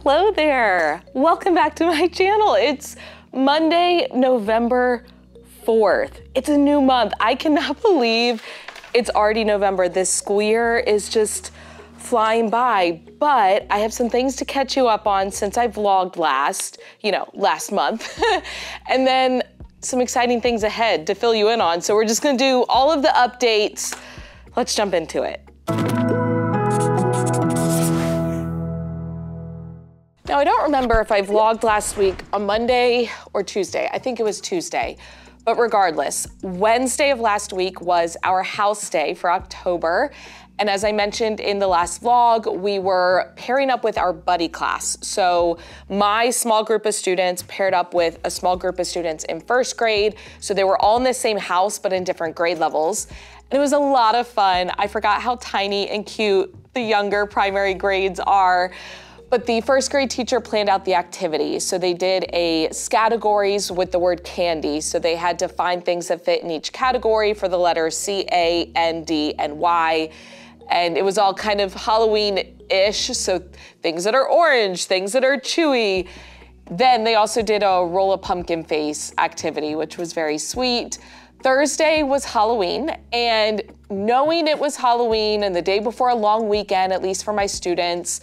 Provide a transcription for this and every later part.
Hello there. Welcome back to my channel. It's Monday, November 4th. It's a new month. I cannot believe it's already November. This school year is just flying by, but I have some things to catch you up on since I vlogged last month. And then some exciting things ahead to fill you in on. So we're just gonna do all of the updates. Let's jump into it. Now, I don't remember if I vlogged last week on Monday or Tuesday. I think it was Tuesday. But regardless, Wednesday of last week was our house day for October. And as I mentioned in the last vlog, we were pairing up with our buddy class. So my small group of students paired up with a small group of students in first grade. So they were all in the same house, but in different grade levels. And it was a lot of fun. I forgot how tiny and cute the younger primary grades are. But the first grade teacher planned out the activities. So they did categories with the word candy. So they had to find things that fit in each category for the letters C, A, N, D, and Y. And it was all kind of Halloween-ish. So things that are orange, things that are chewy. Then they also did a roll a pumpkin face activity, which was very sweet. Thursday was Halloween, and knowing it was Halloween and the day before a long weekend, at least for my students,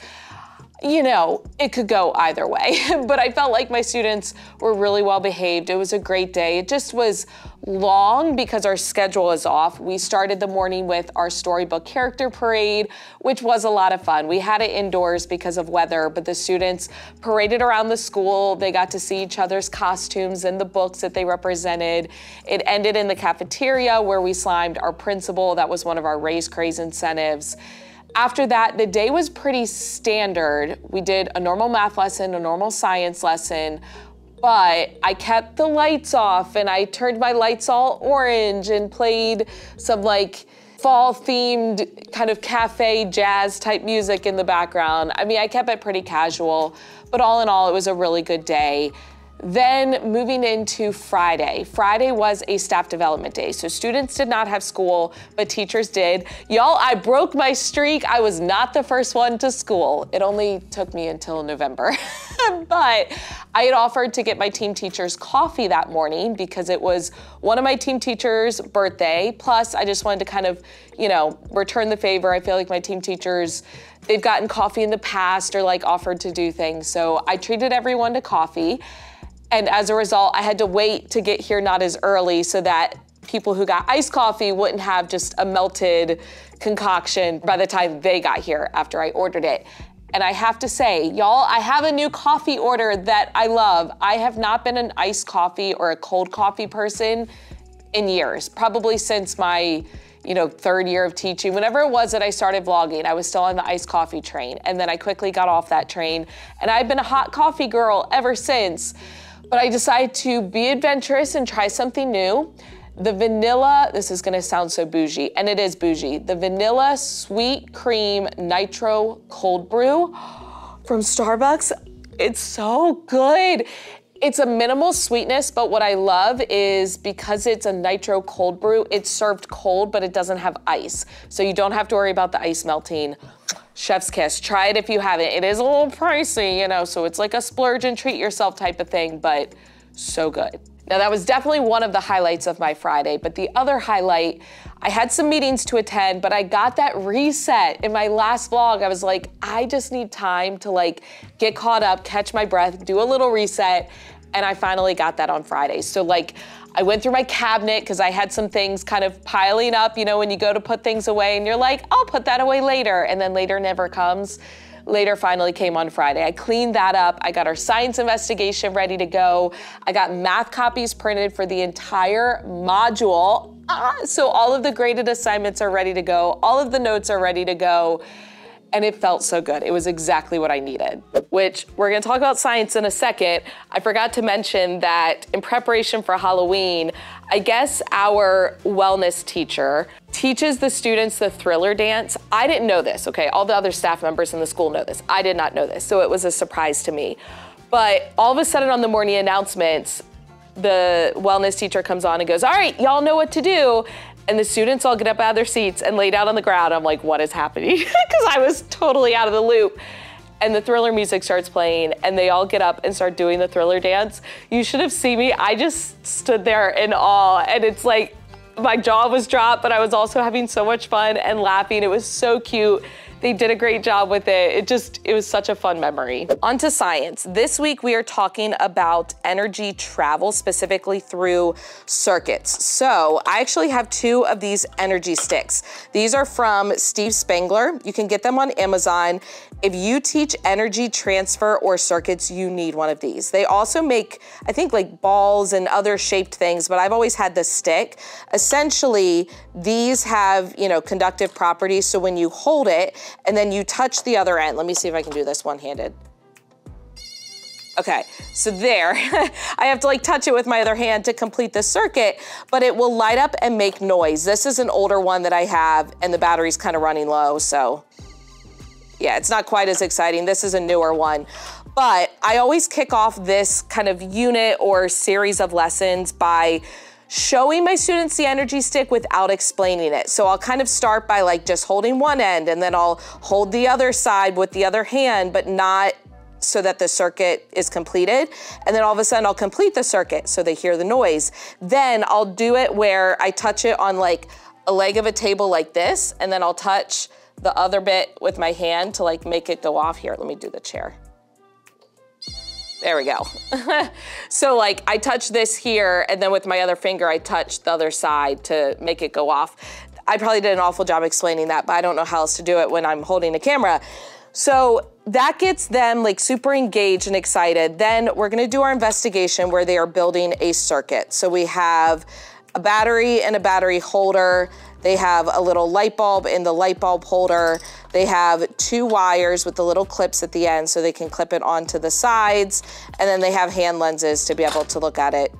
you know, it could go either way, but I felt like my students were really well behaved. It was a great day. It just was long because our schedule is off. We started the morning with our storybook character parade, which was a lot of fun. We had it indoors because of weather, but the students paraded around the school. They got to see each other's costumes and the books that they represented. It ended in the cafeteria where we slimed our principal. That was one of our Raise Craze incentives. After that, the day was pretty standard. We did a normal math lesson, a normal science lesson, but I kept the lights off and I turned my lights all orange and played some like fall themed kind of cafe jazz type music in the background. I mean, I kept it pretty casual, but all in all, it was a really good day. Then moving into Friday. Friday was a staff development day. So students did not have school, but teachers did. Y'all, I broke my streak. I was not the first one to school. It only took me until November. But I had offered to get my team teachers coffee that morning because it was one of my team teachers' birthday. Plus, I just wanted to kind of, you know, return the favor. I feel like my team teachers, they've gotten coffee in the past or like offered to do things. So I treated everyone to coffee. And as a result, I had to wait to get here not as early so that people who got iced coffee wouldn't have just a melted concoction by the time they got here after I ordered it. And I have to say, y'all, I have a new coffee order that I love. I have not been an iced coffee or a cold coffee person in years, probably since my third year of teaching. Whenever it was that I started vlogging, I was still on the iced coffee train. And then I quickly got off that train. And I've been a hot coffee girl ever since. But I decided to be adventurous and try something new. The vanilla, this is gonna sound so bougie, and it is bougie. The vanilla sweet cream nitro cold brew from Starbucks. It's so good. It's a minimal sweetness, but what I love is because it's a nitro cold brew, it's served cold, but it doesn't have ice. So you don't have to worry about the ice melting. Chef's kiss. Try it if you haven't. It is a little pricey, so it's like a splurge and treat yourself type of thing, but so good. Now that was definitely one of the highlights of my Friday, but the other highlight, I had some meetings to attend, but I got that reset. In my last vlog, I was like, I just need time to like get caught up, catch my breath, do a little reset, and I finally got that on Friday. So like, I went through my cabinet because I had some things kind of piling up, when you go to put things away and you're like, I'll put that away later, and then later never comes. Later finally came on Friday. I cleaned that up. I got our science investigation ready to go. I got math copies printed for the entire module. So all of the graded assignments are ready to go. All of the notes are ready to go. And it felt so good. It was exactly what I needed, which we're gonna talk about science in a second. I forgot to mention that in preparation for Halloween, I guess our wellness teacher teaches the students the thriller dance. I didn't know this, okay? All the other staff members in the school know this. I did not know this, so it was a surprise to me. But all of a sudden on the morning announcements, the wellness teacher comes on and goes, all right, y'all know what to do. And the students all get up out of their seats and lay down on the ground. I'm like, what is happening? Because I was totally out of the loop. and the Thriller music starts playing and they all get up and start doing the Thriller dance. You should have seen me. I just stood there in awe, and it's like my jaw was dropped, but I was also having so much fun and laughing. It was so cute. They did a great job with it. It was such a fun memory. On to science. This week we are talking about energy travel, specifically through circuits. So I actually have 2 of these energy sticks. These are from Steve Spangler. You can get them on Amazon. If you teach energy transfer or circuits, you need one of these. They also make, I think, like balls and other shaped things, but I've always had this stick. Essentially, these have, conductive properties. So when you hold it and then you touch the other end, let me see if I can do this one-handed. Okay, so there, I have to like touch it with my other hand to complete the circuit, but it will light up and make noise. This is an older one that I have, and the battery's kind of running low, so yeah, it's not quite as exciting. This is a newer one. But I always kick off this kind of unit or series of lessons by showing my students the energy stick without explaining it. So I'll kind of start by like just holding one end, and then I'll hold the other side with the other hand, but not so that the circuit is completed. And then all of a sudden I'll complete the circuit so they hear the noise. Then I'll do it where I touch it on like a leg of a table like this, and then I'll touch the other bit with my hand to like make it go off. Here, let me do the chair. There we go. So like I touch this here, and then with my other finger, I touch the other side to make it go off. I probably did an awful job explaining that, but I don't know how else to do it when I'm holding a camera. So that gets them like super engaged and excited. Then we're gonna do our investigation where they are building a circuit. So we have a battery and a battery holder. They have a little light bulb in the light bulb holder. They have 2 wires with the little clips at the end so they can clip it onto the sides. And then they have hand lenses to be able to look at it,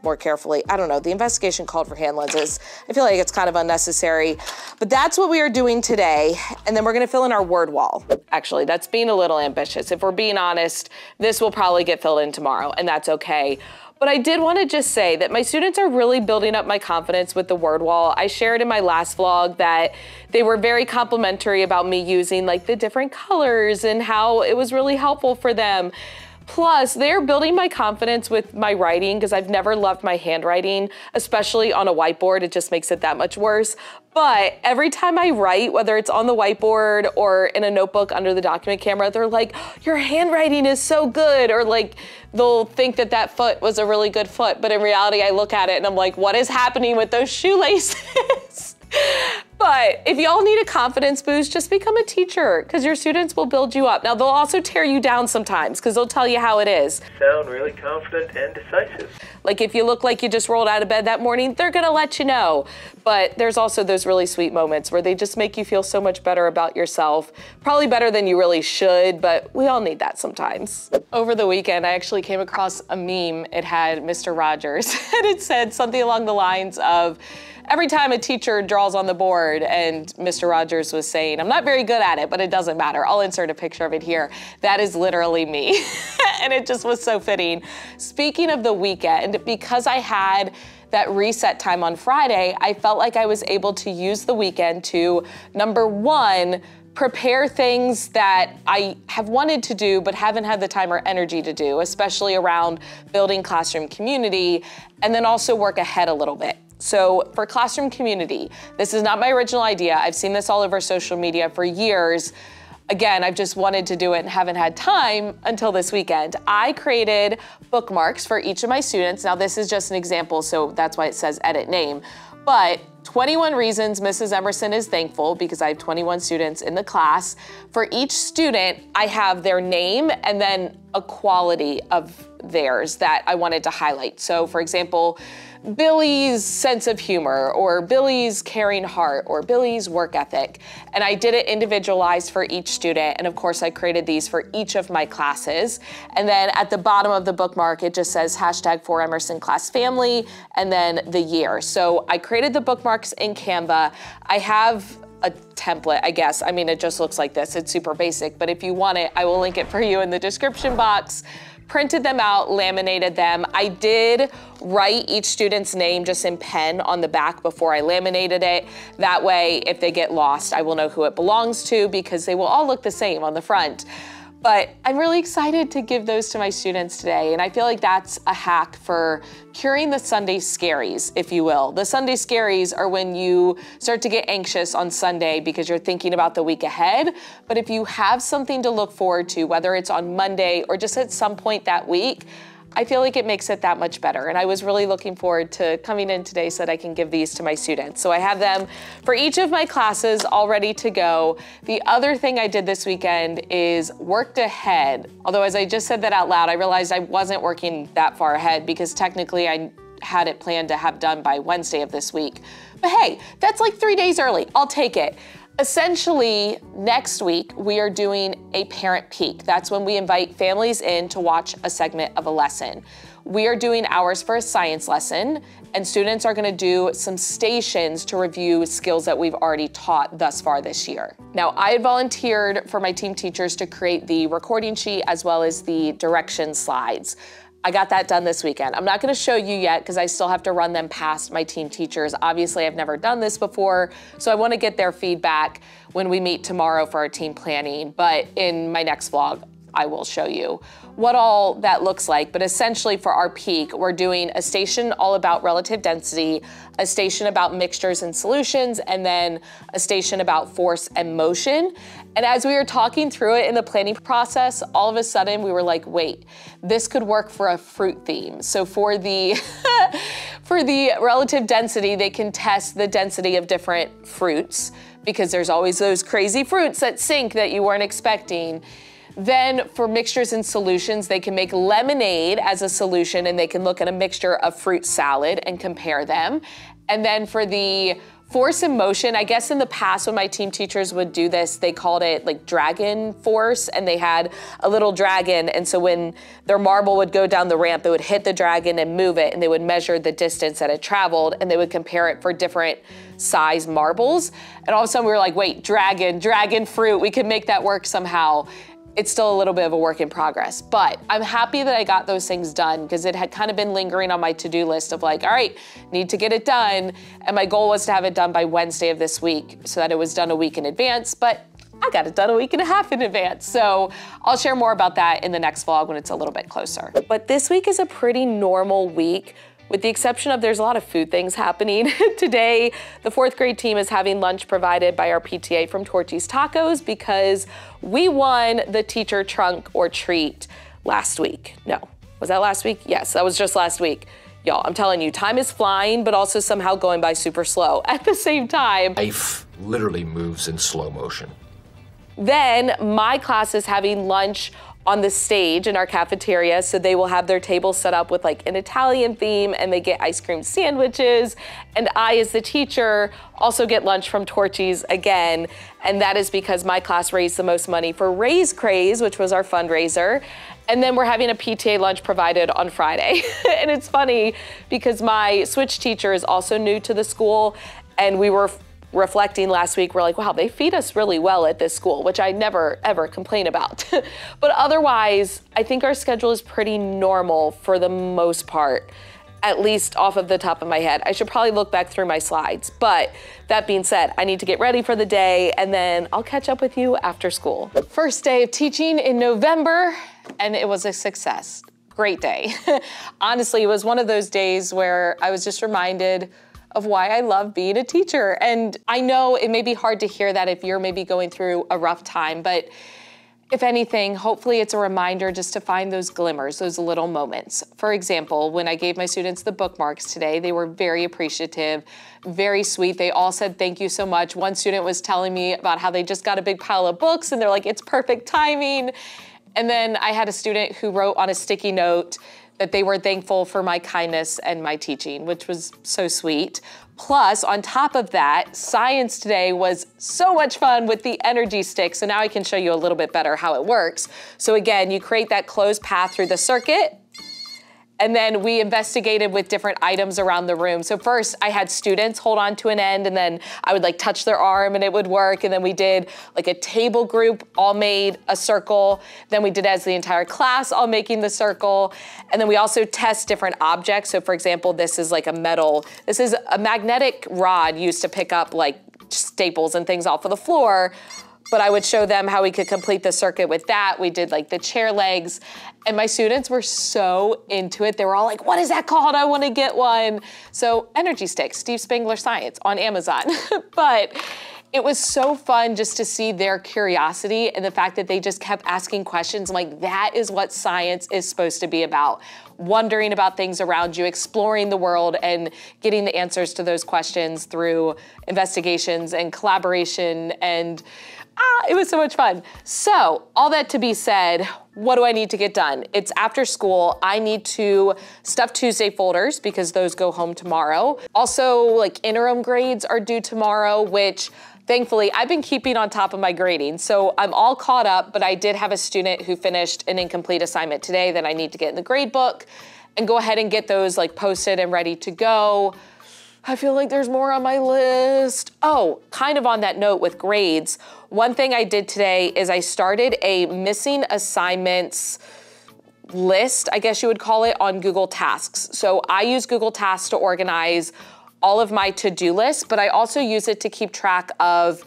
more carefully. I don't know, the investigation called for hand lenses. I feel like it's kind of unnecessary, but that's what we are doing today. And then we're gonna fill in our word wall. Actually, that's being a little ambitious. If we're being honest, this will probably get filled in tomorrow, and that's okay. But I did want to just say that my students are really building up my confidence with the word wall. I shared in my last vlog that they were very complimentary about me using like the different colors and how it was really helpful for them. Plus, they're building my confidence with my writing because I've never loved my handwriting, especially on a whiteboard. It just makes it that much worse. But every time I write, whether it's on the whiteboard or in a notebook under the document camera, they're like, your handwriting is so good. Or like, they'll think that that foot was a really good foot. But in reality, I look at it and I'm like, what is happening with those shoelaces? But if y'all need a confidence boost, just become a teacher because your students will build you up. Now, they'll also tear you down sometimes because they'll tell you how it is. Sound really confident and decisive. Like if you look like you just rolled out of bed that morning, they're gonna let you know. But there's also those really sweet moments where they just make you feel so much better about yourself. Probably better than you really should, but we all need that sometimes. Over the weekend, I actually came across a meme. It had Mr. Rogers and it said something along the lines of, every time a teacher draws on the board, and Mr. Rogers was saying, I'm not very good at it, but it doesn't matter. I'll insert a picture of it here. That is literally me. And it just was so fitting. Speaking of the weekend, because I had that reset time on Friday, I felt like I was able to use the weekend to, number 1, prepare things that I have wanted to do but haven't had the time or energy to do, especially around building classroom community, and then also work ahead a little bit. So for classroom community, this is not my original idea. I've seen this all over social media for years. Again, I've just wanted to do it and haven't had time until this weekend. I created bookmarks for each of my students. Now this is just an example, so that's why it says edit name. But 21 reasons Mrs. Emerson is thankful, because I have 21 students in the class. For each student, I have their name and then a quality of theirs that I wanted to highlight. So for example, Billy's sense of humor, or Billy's caring heart, or Billy's work ethic. And I did it individualized for each student. And of course, I created these for each of my classes. And then at the bottom of the bookmark, it just says #4EmersonClassFamily, and then the year. So I created the bookmarks in Canva. I have a template, I guess. I mean, it just looks like this. It's super basic, but if you want it, I will link it for you in the description box. Printed them out, laminated them. I did write each student's name just in pen on the back before I laminated it. That way, if they get lost, I will know who it belongs to, because they will all look the same on the front. But I'm really excited to give those to my students today. And I feel like that's a hack for curing the Sunday scaries, if you will. The Sunday scaries are when you start to get anxious on Sunday because you're thinking about the week ahead. But if you have something to look forward to, whether it's on Monday or just at some point that week, I feel like it makes it that much better. And I was really looking forward to coming in today so that I can give these to my students. So I have them for each of my classes all ready to go. The other thing I did this weekend is worked ahead. Although as I just said that out loud, I realized I wasn't working that far ahead because technically I had it planned to have done by Wednesday of this week. But hey, that's like 3 days early. I'll take it. Essentially, next week, we are doing a parent peek. That's when we invite families in to watch a segment of a lesson. We are doing ours for a science lesson, and students are gonna do some stations to review skills that we've already taught thus far this year. Now, I had volunteered for my team teachers to create the recording sheet as well as the direction slides. I got that done this weekend. I'm not gonna show you yet because I still have to run them past my team teachers. Obviously, I've never done this before, so I wanna get their feedback when we meet tomorrow for our team planning, but in my next vlog, I will show you what all that looks like. But essentially for our peak, we're doing a station all about relative density, a station about mixtures and solutions, and then a station about force and motion. And as we were talking through it in the planning process, all of a sudden we were like, wait, this could work for a fruit theme. So for the, for the relative density, they can test the density of different fruits because there's always those crazy fruits that sink that you weren't expecting. Then for mixtures and solutions, they can make lemonade as a solution and they can look at a mixture of fruit salad and compare them. And then for the force and motion, I guess in the past when my team teachers would do this, they called it like dragon force, and they had a little dragon, and so when their marble would go down the ramp, it would hit the dragon and move it, and they would measure the distance that it traveled, and they would compare it for different size marbles. And all of a sudden we were like, wait, dragon fruit, we could make that work somehow. It's still a little bit of a work in progress, but I'm happy that I got those things done because it had kind of been lingering on my to-do list of like, all right, need to get it done. And my goal was to have it done by Wednesday of this week so that it was done a week in advance, but I got it done a week and a half in advance. So I'll share more about that in the next vlog when it's a little bit closer. But this week is a pretty normal week, with the exception of there's a lot of food things happening. Today, the 4th grade team is having lunch provided by our PTA from Torchy's Tacos because we won the teacher trunk or treat last week. No, was that last week? Yes, that was just last week. Y'all, I'm telling you, time is flying, but also somehow going by super slow at the same time. Life literally moves in slow motion. Then my class is having lunch on the stage in our cafeteria, so they will have their table set up with like an Italian theme and they get ice cream sandwiches. And I, as the teacher, also get lunch from Torchy's again. And that is because my class raised the most money for Raise Craze, which was our fundraiser. And then we're having a PTA lunch provided on Friday. And it's funny because my switch teacher is also new to the school, and we were reflecting last week, we're like, wow, they feed us really well at this school, which I never ever complain about. But otherwise, I think our schedule is pretty normal for the most part, at least off of the top of my head. I should probably look back through my slides. But that being said, I need to get ready for the day, and then I'll catch up with you after school. First day of teaching in November, and it was a success. Great day. Honestly, it was one of those days where I was just reminded of why I love being a teacher. And I know it may be hard to hear that if you're maybe going through a rough time, but if anything, hopefully it's a reminder just to find those glimmers, those little moments. For example, when I gave my students the bookmarks today, they were very appreciative, very sweet. They all said, thank you so much. One student was telling me about how they just got a big pile of books and they're like, it's perfect timing. And then I had a student who wrote on a sticky note that they were thankful for my kindness and my teaching, which was so sweet. Plus, on top of that, science today was so much fun with the energy stick. So now I can show you a little bit better how it works. So again, you create that closed path through the circuit, and then we investigated with different items around the room. So first I had students hold on to an end, and then I would like touch their arm and it would work. And then we did like a table group, all made a circle. Then we did as the entire class, all making the circle. And then we also test different objects. So for example, this is like a metal, this is a magnetic rod used to pick up like staples and things off of the floor. but I would show them how we could complete the circuit with that. We did like the chair legs, and my students were so into it. They were all like, what is that called? I wanna get one. So energy sticks, Steve Spangler Science on Amazon. But it was so fun just to see their curiosity and the fact that they just kept asking questions. Like, that is what science is supposed to be about. Wondering about things around you, exploring the world, and getting the answers to those questions through investigations and collaboration, and it was so much fun. So, all that to be said, what do I need to get done? It's after school. I need to stuff Tuesday folders because those go home tomorrow. Also, like, interim grades are due tomorrow, which thankfully, I've been keeping on top of my grading, so I'm all caught up, but I did have a student who finished an incomplete assignment today that I need to get in the grade book and go ahead and get those like posted and ready to go. I feel like there's more on my list. Oh, kind of on that note with grades, one thing I did today is I started a missing assignments list, I guess you would call it, on Google Tasks. So I use Google Tasks to organize all of my to-do lists, but I also use it to keep track of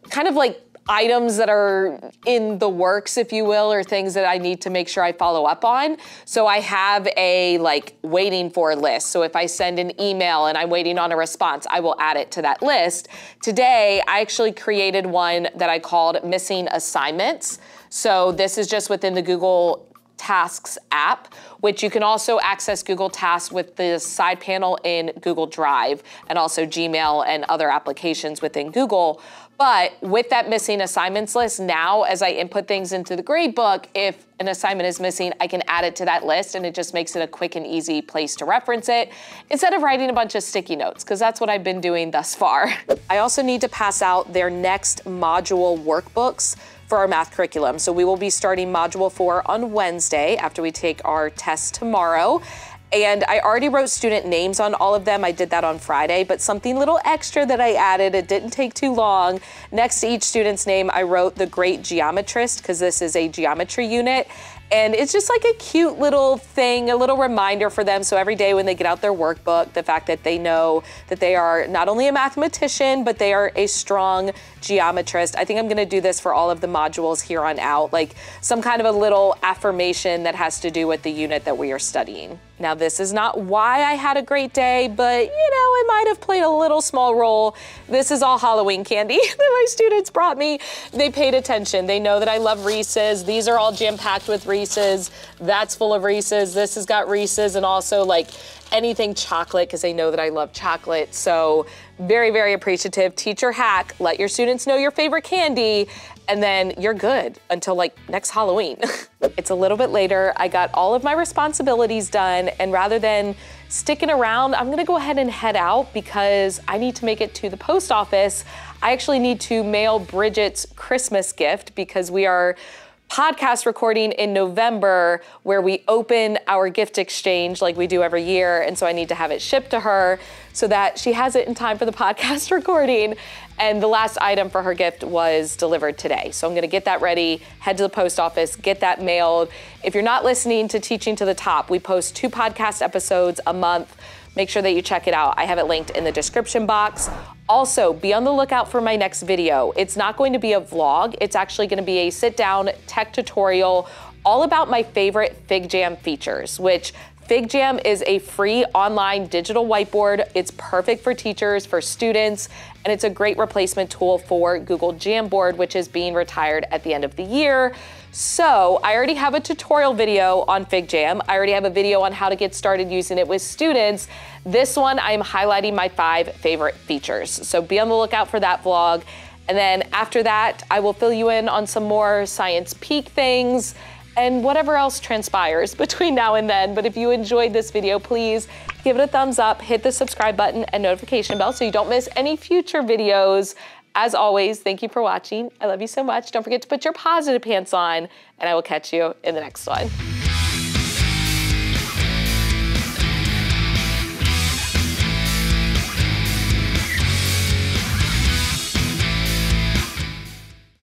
kind of like items that are in the works, if you will, or things that I need to make sure I follow up on. So I have a like waiting for list. So if I send an email and I'm waiting on a response, I will add it to that list. Today, I actually created one that I called missing assignments. So this is just within the Google Tasks app, which you can also access Google Tasks with the side panel in Google Drive and also Gmail and other applications within Google. But with that missing assignments list, now as I input things into the grade book, if an assignment is missing, I can add it to that list, and it just makes it a quick and easy place to reference it instead of writing a bunch of sticky notes, because that's what I've been doing thus far. I also need to pass out their next module workbooks for our math curriculum. So we will be starting module 4 on Wednesday after we take our test tomorrow. And I already wrote student names on all of them. I did that on Friday, but something little extra that I added, it didn't take too long. Next to each student's name, I wrote the great geometrist, because this is a geometry unit. And it's just like a cute little thing, a little reminder for them. So every day when they get out their workbook, the fact that they know that they are not only a mathematician, but they are a strong geometrist. I think I'm gonna do this for all of the modules here on out, like some kind of a little affirmation that has to do with the unit that we are studying. Now, this is not why I had a great day, but you know, it might have played a little small role. This is all Halloween candy that my students brought me. They paid attention. They know that I love Reese's. These are all jam-packed with Reese's. That's full of Reese's. This has got Reese's, and also like anything chocolate, because they know that I love chocolate. So very, very appreciative. Teacher hack, let your students know your favorite candy, and then you're good until like next Halloween. It's a little bit later. I got all of my responsibilities done, and rather than sticking around, I'm gonna go ahead and head out because I need to make it to the post office. I actually need to mail Bridget's Christmas gift because we are podcast recording in November where we open our gift exchange like we do every year. And so I need to have it shipped to her so that she has it in time for the podcast recording. And the last item for her gift was delivered today. So I'm gonna get that ready, head to the post office, get that mailed. If you're not listening to Teaching to the Top, we post 2 podcast episodes a month. Make sure that you check it out. I have it linked in the description box. Also, be on the lookout for my next video. It's not going to be a vlog. It's actually gonna be a sit-down tech tutorial all about my favorite FigJam features, which FigJam is a free online digital whiteboard. It's perfect for teachers, for students, and it's a great replacement tool for Google Jamboard, which is being retired at the end of the year. So I already have a tutorial video on FigJam. I already have a video on how to get started using it with students. This one, I'm highlighting my 5 favorite features. So be on the lookout for that vlog. And then after that, I will fill you in on some more Science Peak things and whatever else transpires between now and then. But if you enjoyed this video, please give it a thumbs up, hit the subscribe button and notification bell so you don't miss any future videos. As always, thank you for watching. I love you so much. Don't forget to put your positive pants on, and I will catch you in the next one.